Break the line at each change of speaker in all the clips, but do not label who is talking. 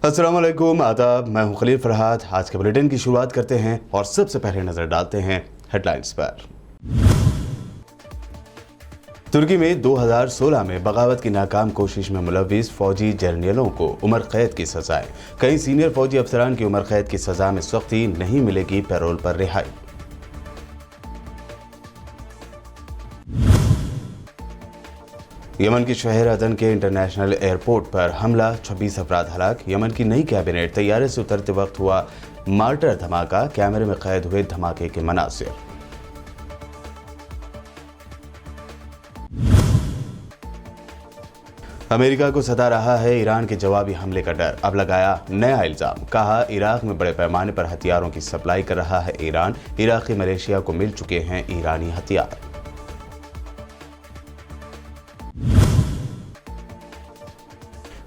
अस्सलाम वालेकुम, आदाब। मैं हूं खलील फरहाद। आज के बुलेटिन की शुरुआत करते हैं और सबसे पहले नजर डालते हैं हेडलाइंस पर। तुर्की में 2016 में बगावत की नाकाम कोशिश में मुलविस फौजी जर्नलों को उम्र कैद की सजाएं। कई सीनियर फौजी अफसरान की उम्र कैद की सजा में सख्ती, नहीं मिलेगी पैरोल पर रिहाई। यमन के शहर अदन के इंटरनेशनल एयरपोर्ट पर हमला, 26 अफराद हलाक। यमन की नई कैबिनेट तैयारे से उतरते वक्त हुआ मार्टर धमाका, कैमरे में कैद हुए धमाके के मनासिर। अमेरिका को सता रहा है ईरान के जवाबी हमले का डर। अब लगाया नया इल्जाम, कहा इराक में बड़े पैमाने पर हथियारों की सप्लाई कर रहा है ईरान। इराकी मलेशिया को मिल चुके हैं ईरानी हथियार।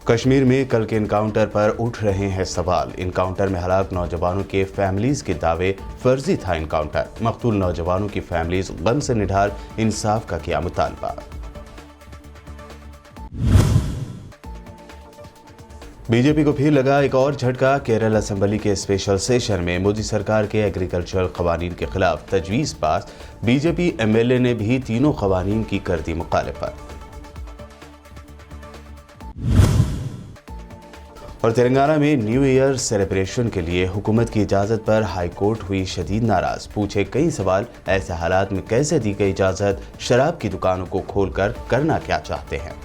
कश्मीर में कल के इनकाउंटर पर उठ रहे हैं सवाल। इनकाउंटर में हलाक नौजवानों के फैमिलीज के दावे फर्जी था इनकाउंटर। मकतूल नौजवानों की फैमिलीज गम से निढाल इंसाफ का किया मुतालबा। बीजेपी को फिर लगा एक और झटका। केरल असेंबली के स्पेशल सेशन में मोदी सरकार के एग्रीकल्चरल कवानीन के खिलाफ तजवीज़ पास। बीजेपी एमएलए ने भी तीनों कवानीन की कर दी मुखालिफत। और तेलंगाना में न्यू ईयर सेलिब्रेशन के लिए हुकूमत की इजाज़त पर हाई कोर्ट हुई शदीद नाराज। पूछे कई सवाल, ऐसे हालात में कैसे दी गई इजाज़त? शराब की दुकानों को खोलकर करना क्या चाहते हैं?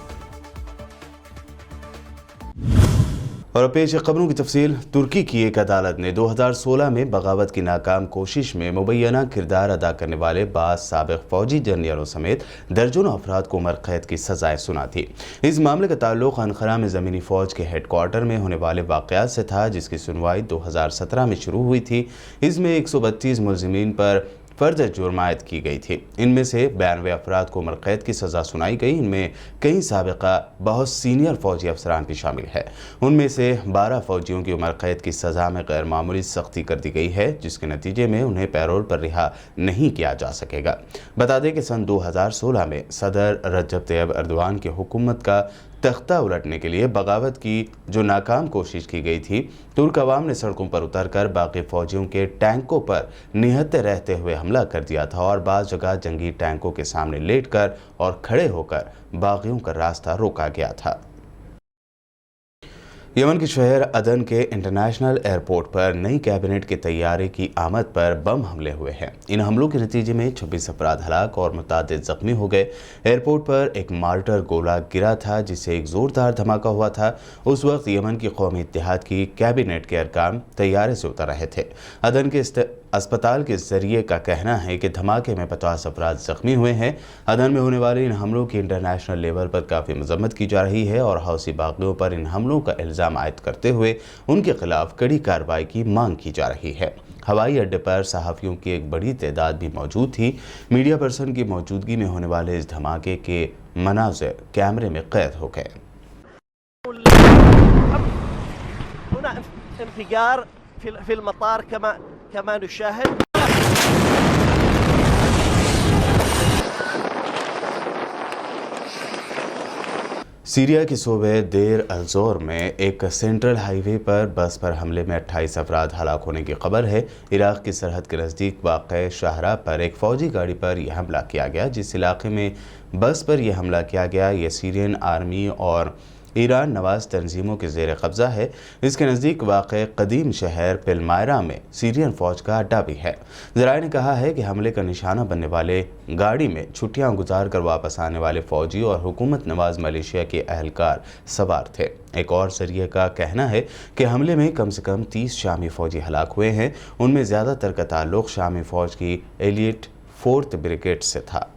और पेश खबरों की तफसील। तुर्की की एक अदालत ने 2016 में बगावत की नाकाम कोशिश में मुबैना किरदार अदा करने वाले बास साबिक फौजी जर्नलों समेत दर्जनों अफराद को उम्र कैद की सजाएं सुना थी। इस मामले का ताल्लुक अनखरा में ज़मीनी फ़ौज के हेडक्वार्टर में होने वाले वाक़यात से था, जिसकी सुनवाई 2017 में शुरू हुई थी। इसमें 132 मुलज़िमीन पर फर्ज जुर्म आयद की गई थी। इनमें से 92 अफराद को उम्र कैद की सज़ा सुनाई गई। इनमें कई साबिका बहुत सीनियर फौजी अफसरान भी शामिल है। उनमें से 12 फौजियों की उम्र कैद की सज़ा में गैर मामूली सख्ती कर दी गई है, जिसके नतीजे में उन्हें पैरोल पर रिहा नहीं किया जा सकेगा। बता दें कि सन 2016 में सदर रजब तैयब एर्दोगान की हुकूमत का तख्ता उलटने के लिए बगावत की जो नाकाम कोशिश की गई थी, तुर्क अवाम ने सड़कों पर उतरकर बाकी फौजियों के टैंकों पर निहत्ते रहते हुए हमला कर दिया था और बाज़ जगह जंगी टैंकों के सामने लेटकर और खड़े होकर बागियों का रास्ता रोका गया था। यमन के शहर अदन के इंटरनेशनल एयरपोर्ट पर नई कैबिनेट के तैयारे की आमद पर बम हमले हुए हैं। इन हमलों के नतीजे में 26 अफराद हलाक और मुतादिद जख्मी हो गए। एयरपोर्ट पर एक मार्टर गोला गिरा था, जिससे एक ज़ोरदार धमाका हुआ था। उस वक्त यमन की कौमी इत्तेहाद की कैबिनेट के अरकान तैयारे से उतर रहे थे। अदन के अस्पताल के जरिए का कहना है कि धमाके में 50 अफराद जख्मी हुए हैं। अदन में होने वाले इन हमलों की इंटरनेशनल लेवल पर काफ़ी मजम्मत की जा रही है और हौसी बागियों पर इन हमलों का इल्ज़ाम आयद करते हुए उनके खिलाफ कड़ी कार्रवाई की मांग की जा रही है। हवाई अड्डे पर सहाफ़ियों की एक बड़ी तादाद भी मौजूद थी। मीडिया पर्सन की मौजूदगी में होने वाले इस धमाके के मनाज़िर कैमरे में कैद हो गए।
كما نشاهد
सीरिया के सूबे देर अल-ज़ोर में एक सेंट्रल हाईवे पर बस पर हमले में 28 अफराद हलाक होने की खबर है। इराक की सरहद के नज़दीक वाक़ शाहरा पर एक फ़ौजी गाड़ी पर यह हमला किया गया। जिस इलाके में बस पर यह हमला किया गया, ये सीरियन आर्मी और ईरान नवाज तंजीमों के ज़ेर कब्ज़ा है। इसके नज़दीक वाक़ कदीम शहर पिलमायरा में सीरियन फ़ौज का अड्डा भी है। ज़राए ने कहा है कि हमले का निशाना बनने वाले गाड़ी में छुट्टियां गुजार कर वापस आने वाले फ़ौजी और हुकूमत नवाज मलेशिया के अहलकार सवार थे। एक और ज़रिए का कहना है कि हमले में कम से कम 30 शामी फ़ौजी हलाक हुए हैं। उनमें ज़्यादातर का ताल्लुक़ शामी फ़ौज की एलिट 4th ब्रिगेड से था।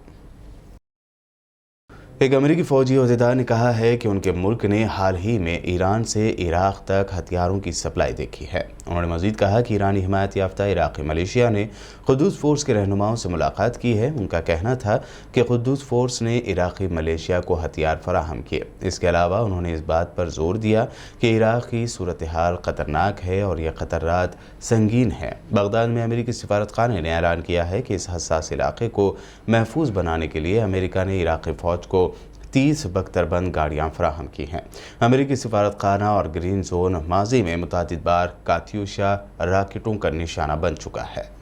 एक अमेरिकी फ़ौजी अहदेदार ने कहा है कि उनके मुल्क ने हाल ही में ईरान से इराक़ तक हथियारों की सप्लाई देखी है। उन्होंने मज़ीद कहा कि ईरानी हिमायत याफ्ता इराक़ी मलेशिया ने क़ुद्दूस फ़ोर्स के रहनुमाओं से मुलाकात की है। उनका कहना था कि क़ुद्दूस फ़ोर्स ने इराक़ी मलेशिया को हथियार फराहम किए। इसके अलावा उन्होंने इस बात पर ज़ोर दिया कि इराक़ की सूरत हाल ख़तरनाक है और यह ख़तरात संगीन है। बगदाद में अमेरिकी सफारतखाने ने ऐलान किया है कि इस हसास इलाक़े को महफूज बनाने के लिए अमेरिका ने इराक़ी फ़ौज को 30 बख्तरबंद गाड़ियां फराहम की हैं। अमेरिकी सिफारतखाना और ग्रीन जोन माजी में मुतअद्दिद बार कात्यूशा राकेटों का निशाना बन चुका है।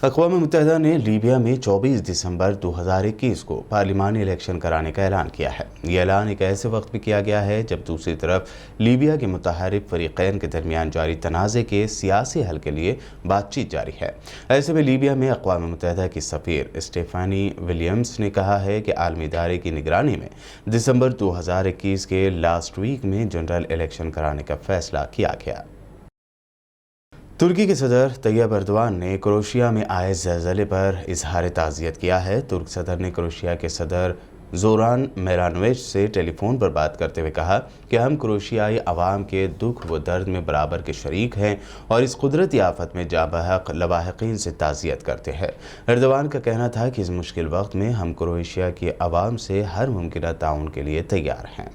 अक़वाम मुत्तहिदा ने लीबिया में 24 दिसंबर 2021 को पार्लिमानी इलेक्शन कराने का ऐलान किया है। ये ऐलान एक ऐसे वक्त में किया गया है जब दूसरी तरफ लीबिया के मुतहरिफ फरीक़ैन के दरमियान जारी तनाज़े के सियासी हल के लिए बातचीत जारी है। ऐसे में लीबिया में अक़वाम मुत्तहिदा की सफ़ीर स्टेफ़ानी विलियम्स ने कहा है कि आलमी इदारे की निगरानी में दिसंबर 2021 के लास्ट वीक में जनरल इलेक्शन कराने का फ़ैसला किया गया। तुर्की के सदर तैयब एर्दोआन ने क्रोएशिया में आए ज़लज़ले पर इजहार ताज़ियत किया है। तुर्क सदर ने क्रोएशिया के सदर ज़ोरान मिलानोविच से टेलीफोन पर बात करते हुए कहा कि हम क्रोएशियाई अवाम के दुख व दर्द में बराबर के शरीक हैं और इस कुदरती आफत में जाबहक लवाहिकीन से ताज़ियत करते हैं। एर्दोआन का कहना था कि इस मुश्किल वक्त में हम क्रोएशिया की अवाम से हर मुमकिन ताउन के लिए तैयार हैं।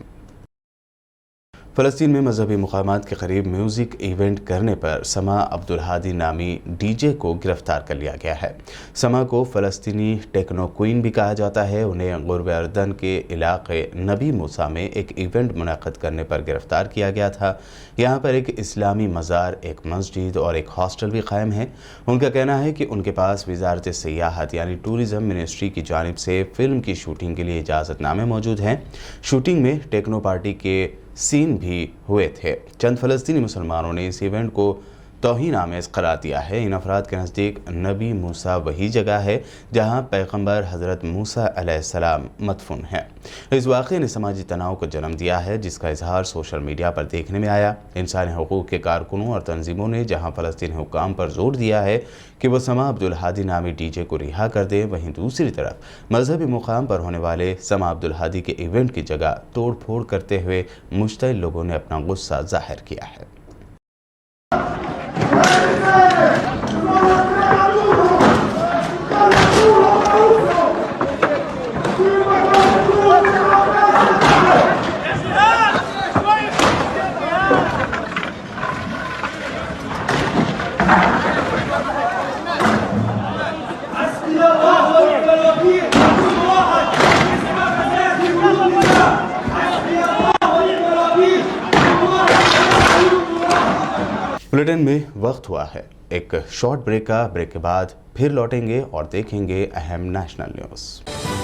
फ़लस्तीन में मजहबी मुकामात के करीब म्यूज़िक इवेंट करने पर समा अब्दुल हादी नामी डीजे को गिरफ्तार कर लिया गया है। समा को फ़लस्तीनी टेक्नो क्वीन भी कहा जाता है। उन्हें गुर्ब अर्दन के इलाके नबी मूसा में एक इवेंट मुनक़्क़द करने पर गिरफ्तार किया गया था। यहाँ पर एक इस्लामी मज़ार, एक मस्जिद और एक हॉस्टल भी कायम है। उनका कहना है कि उनके पास वज़ारत सियाहत यानी टूरिज़म मिनिस्ट्री की जानिब से फ़िल्म की शूटिंग के लिए इजाज़तनामे मौजूद हैं। शूटिंग में टेक्नो पार्टी के सीन भी हुए थे। चंद फ़लस्तीनी मुसलमानों ने इस इवेंट को तौहीन आमेज़ करार दिया है। इन अफराद के नज़दीक नबी मूसा वही जगह है जहाँ पैगम्बर हज़रत मूसा अलैहिस्सलाम मदफून हैं। इस वाक़े ने समाजी तनाव को जन्म दिया है, जिसका इजहार सोशल मीडिया पर देखने में आया। इंसानी हकूक़ के कारकुनों और तंजीमों ने जहाँ फ़लस्तीनी हुक्काम पर जोर दिया है कि वह समा अब्दुल हादी नामी डीजे को रिहा कर दें, वहीं दूसरी तरफ मजहबी मुकाम पर होने वाले समा अब्दुल हादी के इवेंट की जगह तोड़ फोड़ करते हुए मुश्तइल लोगों ने अपना गुस्सा जाहिर किया है। बुलेटिन में वक्त हुआ है एक शॉर्ट ब्रेक का। ब्रेक के बाद फिर लौटेंगे और देखेंगे अहम नेशनल न्यूज़।